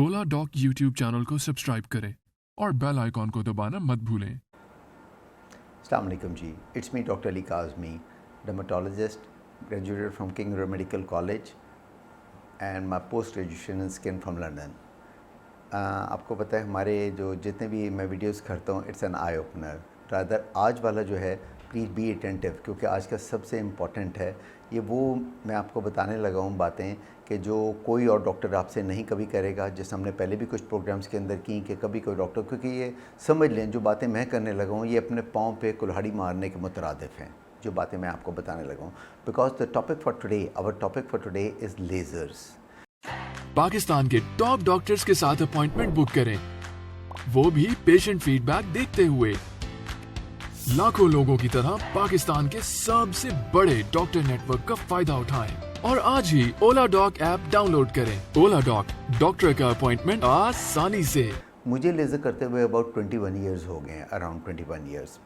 ओला dock YouTube channel को subscribe करें और बेल आइकॉन को दबाना मत भूलें। अस्सलाम वालेकुम जी, it's me doctor Ali Kazmi, dermatologist, graduated from King Royal Medical College and my post graduation in skin from London. आपको पता है हमारे जो जितने भी मैं वीडियोस करता हूँ it's an eye opener. Rather आज वाला जो है प्लीज़ बी अटेंटिव, क्योंकि आज का सबसे इम्पॉर्टेंट है ये। वो मैं आपको बताने लगा हूँ बातें कि जो कोई और डॉक्टर आपसे नहीं कभी करेगा, जैसे हमने पहले भी कुछ प्रोग्राम्स के अंदर की कि कभी कोई डॉक्टर, क्योंकि ये समझ लें जो बातें मैं करने लगा हूँ ये अपने पाँव पे कुल्हाड़ी मारने के मुतरादिफ हैं, जो बातें मैं आपको बताने लगा हूँ। Because the topic for today, our topic for today is lasers. Pakistan के टॉप डॉक्टर्स के साथ अपॉइंटमेंट बुक करें, वो भी पेशेंट फीडबैक देखते हुए। लाखों लोगों की तरह पाकिस्तान के सबसे बड़े डॉक्टर नेटवर्क का फायदा उठाएं और आज ही ओला डॉक ऐप डाउनलोड करें। ओला डॉक, डॉक्टर का अपॉइंटमेंट आसानी से। मुझे लेज़र करते हुए अबाउट 21 ईयर्स हो गए हैं, अराउंड 21 ईयर्स।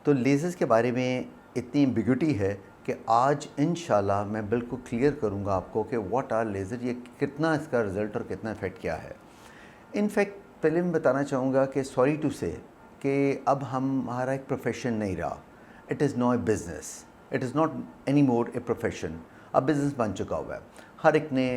तो लेज़र्स के बारे में इतनी एम्बिग्यूटी है कि आज इंशाल्लाह मैं बिल्कुल क्लियर करूंगा आपको कि व्हाट आर लेज़र, ये कितना इसका रिज़ल्ट और कितना इफ़ेक्ट क्या है। इनफैक्ट पहले मैं बताना चाहूँगा कि सॉरी टू से कि अब हमारा एक प्रोफेशन नहीं रहा। It is not a business, it is not any more a profession. अब बिज़नेस बन चुका हुआ है। हर एक ने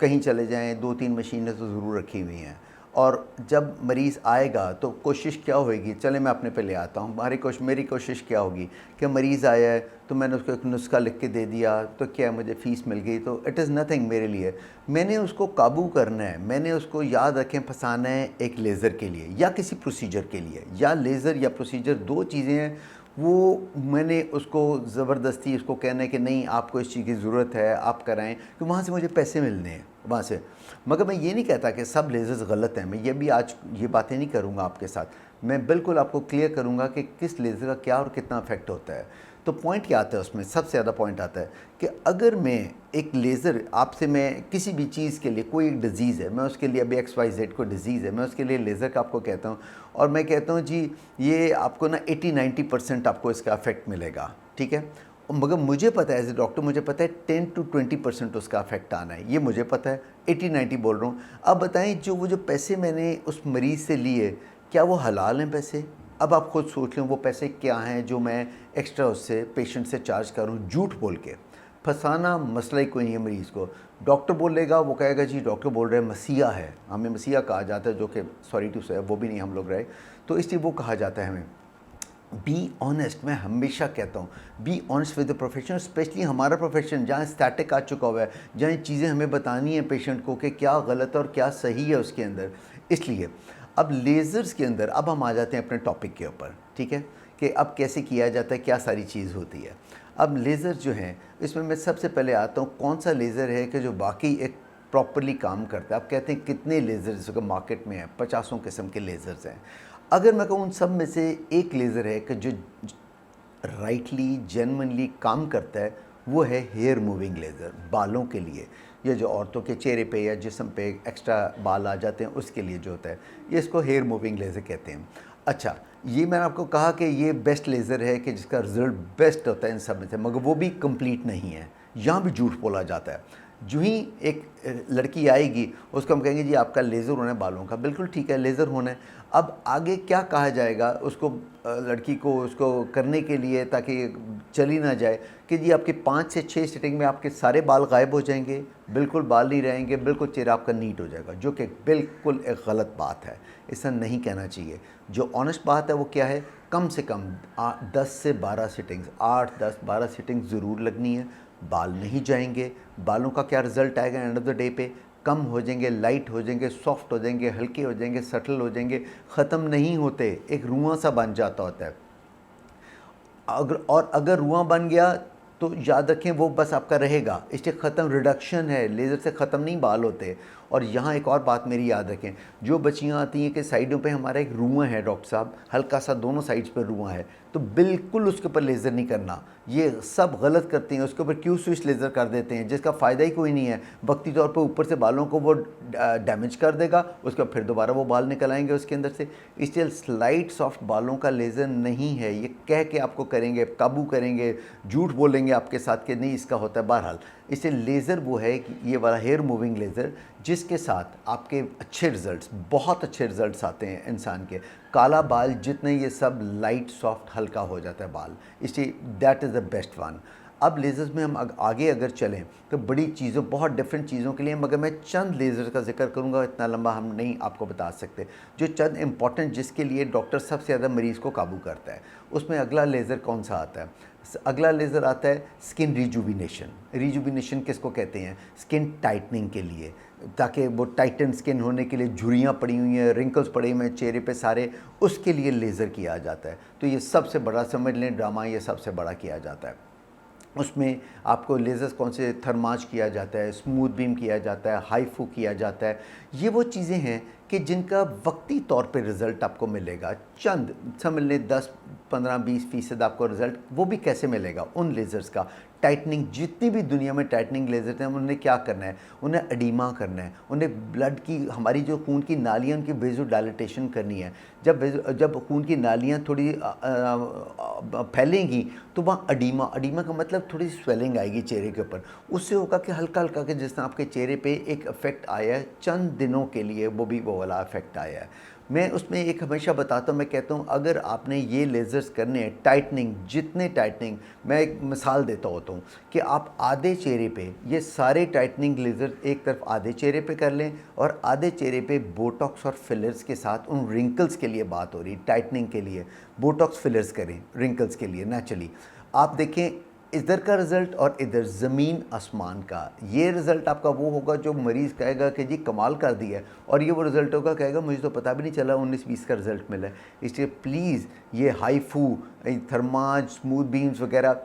कहीं चले जाएं 2-3 मशीनें तो ज़रूर रखी हुई हैं, और जब मरीज़ आएगा तो कोशिश क्या होगी, चले मैं अपने पे ले आता हूँ। मेरी कोशिश क्या होगी कि मरीज़ आया है तो मैंने उसको एक नुस्खा लिख के दे दिया तो क्या मुझे फ़ीस मिल गई, तो इट इज़ नथिंग मेरे लिए। मैंने उसको काबू करना है, मैंने उसको याद रखें फंसाना है एक लेज़र के लिए या किसी प्रोसीजर के लिए, या लेज़र या प्रोसीजर दो चीज़ें हैं। वो मैंने उसको ज़बरदस्ती उसको कहना है कि नहीं आपको इस चीज़ की ज़रूरत है, आप कराएं, कि वहाँ से मुझे पैसे मिलने हैं वहाँ से। मगर मैं ये नहीं कहता कि सब लेज़र्स गलत हैं, मैं ये भी आज ये बातें नहीं करूँगा आपके साथ। मैं बिल्कुल आपको क्लियर करूँगा कि किस लेज़र का क्या और कितना इफेक्ट होता है। तो पॉइंट क्या आता है उसमें, सबसे ज़्यादा पॉइंट आता है कि अगर मैं एक लेज़र आपसे, मैं किसी भी चीज़ के लिए, कोई एक डिज़ीज़ है, मैं उसके लिए अभी XYZ को डिज़ीज़ है, मैं उसके लिए लेज़र का आपको कहता हूँ और मैं कहता हूँ जी ये आपको ना 80-90% आपको इसका इफेक्ट मिलेगा, ठीक है। मगर मुझे पता है एज ए डॉक्टर, मुझे पता है 10 to 20% उसका इफेक्ट आना है, ये मुझे पता है। 80-90 बोल रहा हूँ। अब बताएं वो जो पैसे मैंने उस मरीज़ से लिए, क्या वो हलाल हैं पैसे? अब आप खुद सोच लें वो पैसे क्या हैं जो मैं एक्स्ट्रा उससे पेशेंट से चार्ज करूं झूठ बोल के। फंसाना मसला ही कोई नहीं है मरीज़ को। डॉक्टर बोलेगा, वो कहेगा जी डॉक्टर बोल रहे हैं मसीहा है, हमें मसीहा कहा जाता है, जो कि सॉरी टू से वो भी नहीं हम लोग रहे, तो इसलिए वो कहा जाता है हमें। बी ऑनेस्ट, मैं हमेशा कहता हूँ B honest with the profession, specially हमारा प्रोफेशन जहाँ स्टैटिक आ चुका हुआ है, जहाँ चीज़ें हमें बतानी है पेशेंट को कि क्या गलत और क्या सही है उसके अंदर। इसलिए अब लेज़र्स के अंदर अब हम आ जाते हैं अपने टॉपिक के ऊपर, ठीक है, कि अब कैसे किया जाता है, क्या सारी चीज़ होती है। अब लेज़र जो हैं इसमें मैं सबसे पहले आता हूँ कौन सा लेज़र है कि जो बाकी एक प्रॉपरली काम करता है। आप कहते हैं कितने लेज़र जैसे मार्केट में है, 50 किस्म के लेज़र्स हैं। अगर मैं कहूँ उन सब में से एक लेज़र है कि जो राइटली जेन्युइनली काम करता है, वो है हेयर मूविंग लेज़र, बालों के लिए। ये जो औरतों के चेहरे पे या जिस्म पे एक्स्ट्रा बाल आ जाते हैं उसके लिए जो होता है, ये इसको हेयर मूविंग लेज़र कहते हैं। अच्छा, ये मैंने आपको कहा कि ये बेस्ट लेज़र है कि जिसका रिज़ल्ट बेस्ट होता है इन सब में से, मगर वो भी कंप्लीट नहीं है, यहाँ भी झूठ बोला जाता है। जो ही एक लड़की आएगी उसको हम कहेंगे जी आपका लेज़र होना है बालों का, बिल्कुल ठीक है लेज़र होना है। अब आगे क्या कहा जाएगा उसको, लड़की को उसको करने के लिए ताकि चली ना जाए, कि जी आपके 5 से 6 सिटिंग में आपके सारे बाल गायब हो जाएंगे, बिल्कुल बाल नहीं रहेंगे, बिल्कुल चेहरा आपका नीट हो जाएगा, जो कि बिल्कुल एक गलत बात है। ऐसा नहीं कहना चाहिए। जो ऑनेस्ट बात है वो क्या है, कम से कम 10 से 12 सिटिंग्स, 8, 10, 12 सिटिंग ज़रूर लगनी है। बाल नहीं जाएंगे। बालों का क्या रिज़ल्ट आएगा एंड ऑफ द डे पे, कम हो जाएंगे, लाइट हो जाएंगे, सॉफ्ट हो जाएंगे, हल्के हो जाएंगे, सटल हो जाएंगे, ख़त्म नहीं होते, एक रुआं सा बन जाता होता है। अगर रुआं बन गया तो याद रखें वो बस आपका रहेगा, इसलिए ख़त्म रिडक्शन है, लेज़र से ख़त्म नहीं बाल होते। और यहाँ एक और बात मेरी याद रखें, जो बच्चियाँ आती हैं कि साइडों पे हमारा एक रुआं है डॉक्टर साहब, हल्का सा दोनों साइड्स पर रुआं है, तो बिल्कुल उसके ऊपर लेज़र नहीं करना। ये सब गलत करते हैं, उसके ऊपर क्यू स्विच लेज़र कर देते हैं जिसका फ़ायदा ही कोई नहीं है। वक्ती तौर पर ऊपर से बालों को वो डैमेज कर देगा, उसके बाद फिर दोबारा वो बाल निकल आएंगे उसके अंदर से। इसलिए स्लाइट सॉफ्ट बालों का लेज़र नहीं है, ये कह के आपको करेंगे, काबू करेंगे, झूठ बोलेंगे आपके साथ कि नहीं इसका होता है। बहरहाल इससे लेज़र वो है कि ये वाला हेयर मूविंग लेज़र जिसके साथ आपके अच्छे रिज़ल्ट्स, बहुत अच्छे रिज़ल्ट्स आते हैं इंसान के। काला बाल जितने ये सब लाइट सॉफ्ट हल्का हो जाता है बाल, इसलिए that is the best one. अब लेज़र्स में हम आगे अगर चलें तो बड़ी चीज़ों, बहुत डिफरेंट चीज़ों के लिए, मगर मैं चंद लेज़र का जिक्र करूंगा, इतना लंबा हम नहीं आपको बता सकते। जो चंद इंपॉर्टेंट जिसके लिए डॉक्टर सबसे ज़्यादा मरीज़ को काबू करता है, उसमें अगला लेज़र कौन सा आता है? अगला लेज़र आता है स्किन रिजुविनेशन। रिजुविनेशन किसको कहते हैं? स्किन टाइटनिंग के लिए, ताकि वो टाइटन स्किन होने के लिए, झुर्रियाँ पड़ी हुई हैं, रिंकल्स पड़े हुए हैं चेहरे पे सारे, उसके लिए लेज़र किया जाता है। तो ये सबसे बड़ा समझ लें ड्रामा, ये सबसे बड़ा किया जाता है। उसमें आपको लेज़र्स कौन से, थर्माज किया जाता है, स्मूथ बीम किया जाता है, हाईफू किया जाता है। ये वो चीज़ें हैं कि जिनका वक्ती तौर पे रिज़ल्ट आपको मिलेगा। चंद समझ लें 10-15-20% आपको रिज़ल्ट, वो भी कैसे मिलेगा उन लेज़र्स का। टाइटनिंग, जितनी भी दुनिया में टाइटनिंग लेज़र हैं, उन्हें क्या करना है? उन्हें एडिमा करना है, उन्हें ब्लड की, हमारी जो खून की नालियाँ, उनकी वेज़ोडाइलेटेशन करनी है। जब खून की नालियाँ थोड़ी फैलेंगी तो वहाँ एडिमा का मतलब थोड़ी स्वेलिंग आएगी चेहरे के ऊपर। उससे होगा कि हल्का हल्का के जिस तरह आपके चेहरे पे एक इफ़ेक्ट आया है चंद दिनों के लिए, वो भी वो वाला इफ़ेक्ट आया है। मैं उसमें एक हमेशा बताता हूँ, मैं कहता हूँ अगर आपने ये लेज़र्स करने हैं, टाइटनिंग, जितने टाइटनिंग, मैं एक मिसाल देता होता हूँ कि आप आधे चेहरे पे ये सारे टाइटनिंग लेज़र एक तरफ आधे चेहरे पे कर लें, और आधे चेहरे पे बोटॉक्स और फिलर्स के साथ, उन रिंकल्स के लिए बात हो रही, टाइटनिंग के लिए बोटॉक्स फिलर्स करें रिंकल्स के लिए नेचुरली। आप देखें इधर का रिज़ल्ट और इधर ज़मीन आसमान का। ये रिज़ल्ट आपका वो होगा जो मरीज़ कहेगा कि जी कमाल कर दिया है, और ये वो रिज़ल्ट होगा कहेगा मुझे तो पता भी नहीं चला 19-20 का रिज़ल्ट मिला है। इसलिए प्लीज़ ये हाईफू, थर्माज, स्मूथ बीम्स वगैरह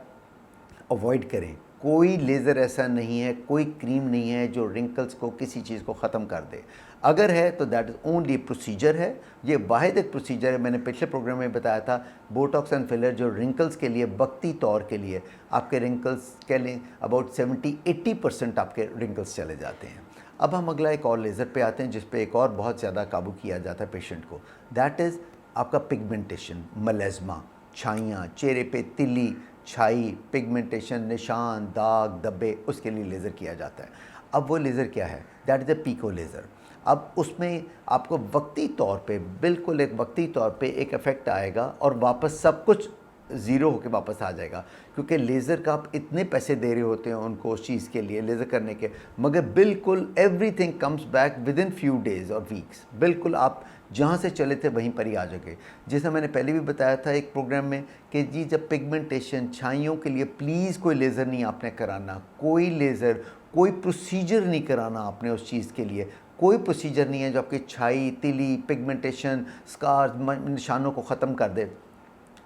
अवॉइड करें। कोई लेज़र ऐसा नहीं है, कोई क्रीम नहीं है जो रिंकल्स को, किसी चीज़ को ख़त्म कर दे। अगर है तो दैट इज़ ओनली प्रोसीजर है, ये वाहिद एक प्रोसीजर है। मैंने पिछले प्रोग्राम में बताया था बोटॉक्स एंड फिलर जो रिंकल्स के लिए, वक्ती तौर के लिए, आपके रिंकल्स कह लें अबाउट 70-80% आपके रिंकल्स चले जाते हैं। अब हम अगला एक और लेज़र पे आते हैं जिस पे एक और बहुत ज़्यादा काबू किया जाता है पेशेंट को। दैट इज़ आपका पिगमेंटेशन, मलेज़मा, छाइयाँ, चेहरे पे तिली, छाई, पिगमेंटेशन, निशान, दाग, धब्बे, उसके लिए लेज़र किया जाता है। अब वो लेज़र क्या है? That is the pico laser. अब उसमें आपको वक्ती तौर पे, बिल्कुल एक वक्ती तौर पे एक इफ़ेक्ट आएगा और वापस सब कुछ ज़ीरो होके वापस आ जाएगा, क्योंकि लेज़र का आप इतने पैसे दे रहे होते हैं उनको उस चीज़ के लिए, लेज़र करने के, मगर बिल्कुल everything comes back with in few days और वीक्स। बिल्कुल आप जहाँ से चले थे वहीं पर ही आ जाओगे। जैसे मैंने पहले भी बताया था एक प्रोग्राम में कि जी जब पिगमेंटेशन, छाइयों के लिए प्लीज़ कोई लेज़र नहीं आपने कराना, कोई लेज़र, कोई प्रोसीजर नहीं कराना आपने उस चीज़ के लिए। कोई प्रोसीजर नहीं है जो आपकी छाई, तिली, पिगमेंटेशन, स्कार, निशानों को ख़त्म कर दे।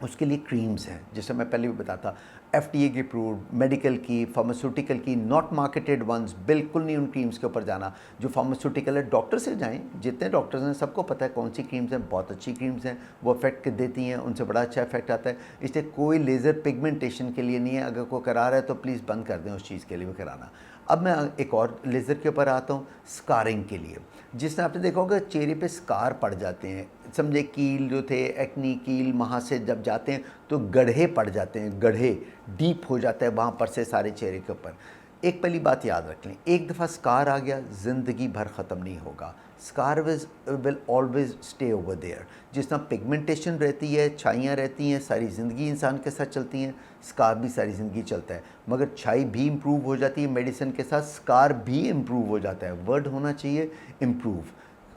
उसके लिए क्रीम्स हैं, जैसे मैं पहले भी बताता था, FDA की अप्रूव्ड, मेडिकल की, फार्मास्यूटिकल की, नॉट मार्केटेड वंस। बिल्कुल नहीं उन क्रीम्स के ऊपर जाना जो फार्मास्यूटिकल है। डॉक्टर से जाएं, जितने डॉक्टर्स हैं सबको पता है कौन सी क्रीम्स हैं, बहुत अच्छी क्रीम्स हैं, वो इफेक्ट देती हैं, उनसे बड़ा अच्छा इफेक्ट आता है। इसलिए कोई लेज़र पिगमेंटेशन के लिए नहीं है। अगर कोई करा रहा है तो प्लीज़ बंद कर दें उस चीज़ के लिए भी कराना। अब मैं एक और लेज़र के ऊपर आता हूँ, स्कारिंग के लिए। जिसने आपने देखा होगा चेहरे पे स्कार पड़ जाते हैं, समझे कील जो थे, एक्नी कील, वहाँ से जब जाते हैं तो गड्ढे पड़ जाते हैं, गड्ढे डीप हो जाता है वहाँ पर से सारे चेहरे के ऊपर। एक पहली बात याद रख लें, एक दफ़ा स्कार आ गया ज़िंदगी भर ख़त्म नहीं होगा। Scar will always stay over there. जिस तरह पिगमेंटेशन रहती है, छाइयाँ रहती हैं, सारी ज़िंदगी इंसान के साथ चलती हैं, स्कार भी सारी ज़िंदगी चलता है। मगर छाई भी इम्प्रूव हो जाती है मेडिसिन के साथ, स्कार भी इम्प्रूव हो जाता है। वर्ड होना चाहिए इम्प्रूव।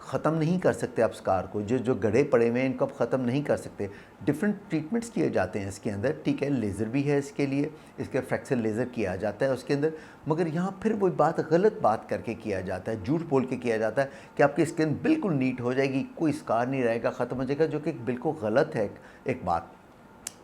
ख़त्म नहीं कर सकते आप स्कार को, जो गड्ढे पड़े हुए हैं इनको आप ख़त्म नहीं कर सकते। डिफरेंट ट्रीटमेंट्स किए जाते हैं इसके अंदर, ठीक है, लेज़र भी है इसके लिए, इसके फ्रैक्चर लेज़र किया जाता है उसके अंदर। मगर यहाँ फिर वही बात, गलत बात करके किया जाता है, झूठ बोल के किया जाता है कि आपकी स्किन बिल्कुल नीट हो जाएगी, कोई स्कार नहीं रहेगा, ख़त्म हो जाएगा, जो कि बिल्कुल गलत है एक बात।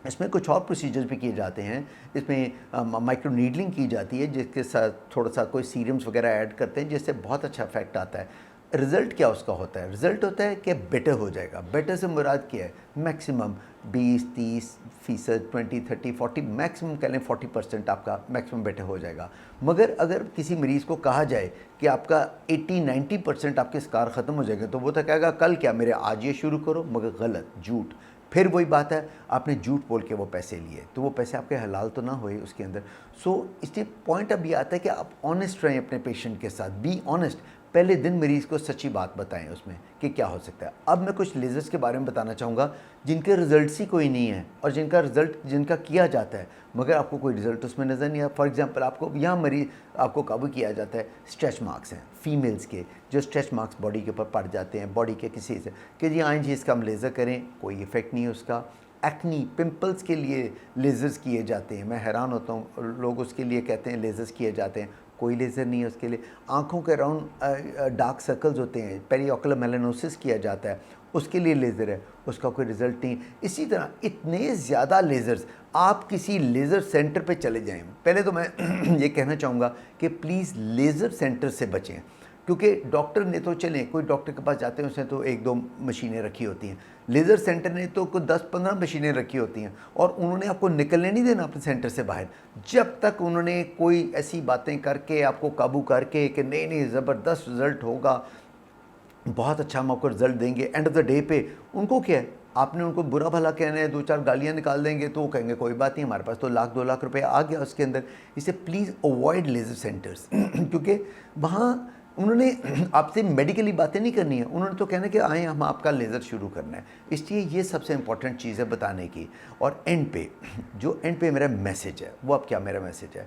इसमें कुछ और प्रोसीजर्स भी किए जाते हैं। इसमें माइक्रो नीडलिंग की जाती है, जिसके साथ थोड़ा सा कोई सीरम्स वगैरह ऐड करते हैं, जिससे बहुत अच्छा इफेक्ट आता है। रिज़ल्ट क्या उसका होता है? रिज़ल्ट होता है कि बेटर हो जाएगा। बेटर से मुराद क्या है? मैक्सिमम 20-30%, 20-30-40, मैक्सिमम कह लें 40% आपका मैक्सिमम बेटर हो जाएगा। मगर अगर किसी मरीज़ को कहा जाए कि आपका 80-90% आपके स्कार ख़त्म हो जाएंगे, तो वो तो कहेगा कल क्या, मेरे आज ये शुरू करो, मगर गलत, झूठ। फिर वही बात है, आपने झूठ बोल के वो पैसे लिए, तो वो पैसे आपके हलाल तो ना हुए उसके अंदर। सो इसलिए पॉइंट अब ये आता है कि आप ऑनेस्ट रहें अपने पेशेंट के साथ, बी ऑनेस्ट। पहले दिन मरीज़ को सच्ची बात बताएं उसमें कि क्या हो सकता है। अब मैं कुछ लेज़र्स के बारे में बताना चाहूँगा जिनके रिज़ल्ट्स ही कोई नहीं है और जिनका किया जाता है मगर आपको कोई रिज़ल्ट उसमें नज़र नहीं आया। फॉर एग्जांपल आपको यहाँ मरीज आपको काबू किया जाता है, स्ट्रेच मार्क्स हैं फीमेल्स के, जो स्ट्रेच मार्क्स बॉडी के ऊपर पड़ जाते हैं बॉडी के किसी से, कि जी आए जी इसका हम लेज़र करें, कोई इफ़ेक्ट नहीं है उसका। एक्नी पिंपल्स के लिए लेज़र्स किए जाते हैं, मैं हैरान होता हूँ, लोग उसके लिए कहते हैं लेज़र्स किए जाते हैं, कोई लेज़र नहीं है उसके लिए। आँखों के अराउंड डार्क सर्कल्स होते हैं, पेरिओकुलर मेलानोसिस किया जाता है, उसके लिए लेज़र है, उसका कोई रिज़ल्ट नहीं। इसी तरह इतने ज़्यादा लेज़र्स, आप किसी लेज़र सेंटर पे चले जाएं। पहले तो मैं ये कहना चाहूँगा कि प्लीज़ लेज़र सेंटर से बचें, क्योंकि डॉक्टर ने तो चलें, कोई डॉक्टर के पास जाते हैं उसने तो 1-2 मशीनें रखी होती हैं, लेज़र सेंटर ने तो कोई 10-15 मशीनें रखी होती हैं और उन्होंने आपको निकलने नहीं देना अपने सेंटर से बाहर जब तक उन्होंने कोई ऐसी बातें करके आपको काबू करके कि नहीं नहीं ज़बरदस्त रिज़ल्ट होगा, बहुत अच्छा हम आपको रिज़ल्ट देंगे। एंड ऑफ द डे पे उनको क्या है, आपने उनको बुरा भला कहना है, 2-4 गालियाँ निकाल देंगे तो वो कहेंगे कोई बात नहीं, हमारे पास तो 1-2 लाख रुपए आ गया उसके अंदर। इसे प्लीज़ अवॉइड लेज़र सेंटर्स क्योंकि वहाँ उन्होंने आपसे मेडिकली बातें नहीं करनी है, उन्होंने तो कहना कि आएँ हम आपका लेज़र शुरू करना है। इसलिए ये सबसे इंपॉर्टेंट चीज़ है बताने की। और एंड पे मेरा मैसेज है, वो अब क्या मेरा मैसेज है,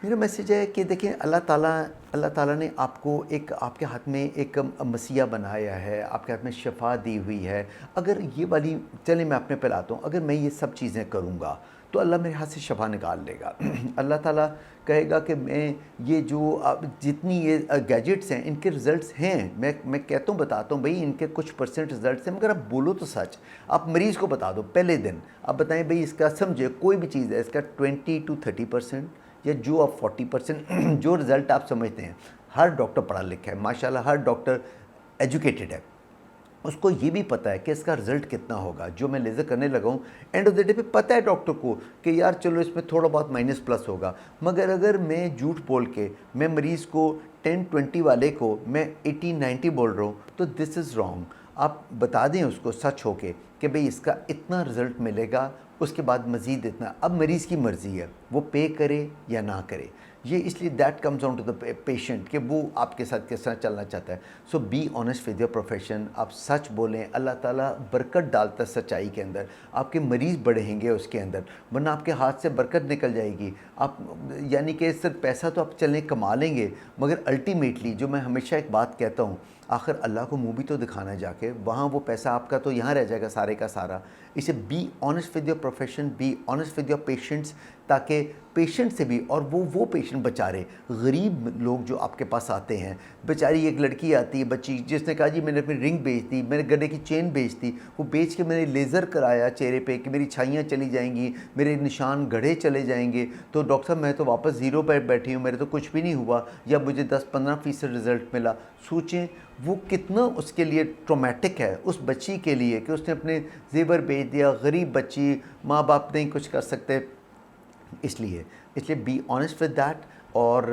मेरा मैसेज है कि देखें अल्लाह ताला ने आपको एक आपके हाथ में एक मसीहा बनाया है, आपके हाथ में शफा दी हुई है। अगर ये वाली चलें मैं अपने पे लाता हूँ, अगर मैं ये सब चीज़ें करूँगा तो अल्लाह मेरे हाथ से शफा निकाल लेगा। अल्लाह ताला कहेगा कि मैं ये जो जितनी ये गैजेट्स हैं इनके रिज़ल्ट्स हैं, मैं कहता हूँ बताता हूँ भाई इनके कुछ परसेंट रिज़ल्ट्स हैं, मगर आप बोलो तो सच, आप मरीज़ को बता दो पहले दिन, आप बताएं भाई इसका समझे कोई भी चीज़ है इसका 20-30% या जो आप 40% जो रिज़ल्ट आप समझते हैं। हर डॉक्टर पढ़ा लिखा है माशाल्लाह, हर डॉक्टर एजुकेटेड है, उसको ये भी पता है कि इसका रिज़ल्ट कितना होगा। जो मैं लेज़र करने लगा हूँ एंड ऑफ द डे पे पता है डॉक्टर को कि यार चलो इसमें थोड़ा बहुत माइनस प्लस होगा, मगर अगर मैं झूठ बोल के मैं मरीज़ को 10-20 वाले को मैं 80-90 बोल रहा हूँ तो दिस इज़ रॉन्ग। आप बता दें उसको सच होके कि भाई इसका इतना रिज़ल्ट मिलेगा, उसके बाद मज़ीद इतना। अब मरीज़ की मर्ज़ी है वो पे करे या ना करे, ये इसलिए that comes on to the patient कि वो आपके साथ किस तरह चलना चाहता है। So be honest with your profession, आप सच बोलें, अल्लाह ताला बरकत डालता है सच्चाई के अंदर, आपके मरीज़ बढ़ेंगे उसके अंदर, वरना आपके हाथ से बरकत निकल जाएगी। आप यानी कि सिर्फ पैसा तो आप चलें कमा लेंगे, मगर अल्टीमेटली जो मैं हमेशा एक बात कहता हूँ, आखिर अल्लाह को मुँह भी तो दिखाना है जाके, वहाँ वो पैसा आपका तो यहाँ रह जाएगा सारे का सारा। इसे B honest with your profession, B honest with your patients, ताकि पेशेंट से भी, और वो पेशेंट बेचारे गरीब लोग जो आपके पास आते हैं, बेचारी एक लड़की आती है बच्ची जिसने कहा जी मैंने अपनी रिंग बेच दी, मैंने गले की चेन बेच दी, वो बेच के मैंने लेज़र कराया चेहरे पे कि मेरी छाइयाँ चली जाएंगी, मेरे निशान गढ़े चले जाएंगे, तो डॉक्टर साहब मैं तो वापस ज़ीरो पर बैठी हूँ, मेरे तो कुछ भी नहीं हुआ, या मुझे 10-15% रिज़ल्ट मिला। सोचें वो कितना उसके लिए ट्रॉमेटिक है उस बच्ची के लिए कि उसने अपने जेवर बेच दिया, गरीब बच्ची, माँ बाप नहीं कुछ कर सकते। इसलिए बी ऑनेस्ट विद दैट, और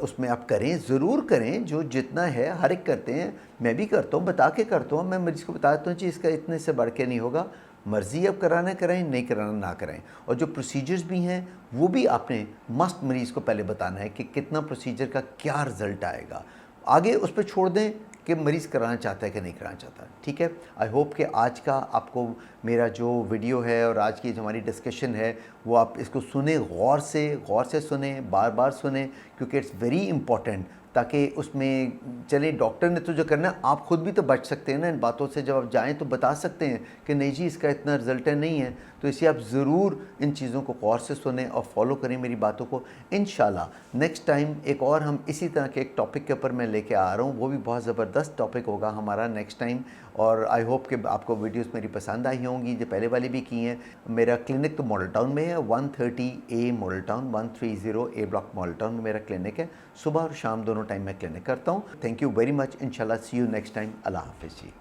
उसमें आप करें, ज़रूर करें, जो जितना है हर एक करते हैं, मैं भी करता हूँ, बता के करता हूँ, मैं मरीज़ को बताता हूँ जी इसका इतने से बढ़ के नहीं होगा, मर्ज़ी अब कराना कराएं, नहीं कराना ना कराएं। और जो प्रोसीजर्स भी हैं वो भी आपने मस्त मरीज़ को पहले बताना है कि कितना प्रोसीजर का क्या रिज़ल्ट आएगा, आगे उस पर छोड़ दें कि मरीज़ कराना चाहता है कि नहीं कराना चाहता। ठीक है, आई होप कि आज का आपको मेरा जो वीडियो है और आज की जो हमारी डिस्कशन है वो आप इसको सुने, गौर से सुने, बार बार सुने, क्योंकि इट्स वेरी इंपॉर्टेंट, ताकि उसमें चले डॉक्टर ने तो जो करना है, आप ख़ुद भी तो बच सकते हैं ना इन बातों से। जब आप जाएँ तो बता सकते हैं कि नहीं जी इसका इतना रिज़ल्ट है, नहीं है, तो इसलिए आप ज़रूर इन चीज़ों को गौर से सुने और फॉलो करें मेरी बातों को। इंशाल्लाह नेक्स्ट टाइम एक और हम इसी तरह के एक टॉपिक के ऊपर मैं लेके आ रहा हूँ, वो भी बहुत ज़बरदस्त टॉपिक होगा हमारा नेक्स्ट टाइम। और आई होप कि आपको वीडियोस मेरी पसंद आई होंगी, जो पहले वाली भी की हैं। मेरा क्लिनिक तो मॉडल टाउन में है, 130A model town, 130A block model town में मेरा क्लिनिक है। सुबह और शाम दोनों टाइम मैं क्लिनिक करता हूँ। थैंक यू वेरी मच, इंशाल्लाह सी यू नेक्स्ट टाइम। अल्लाह हाफ़िज़ जी।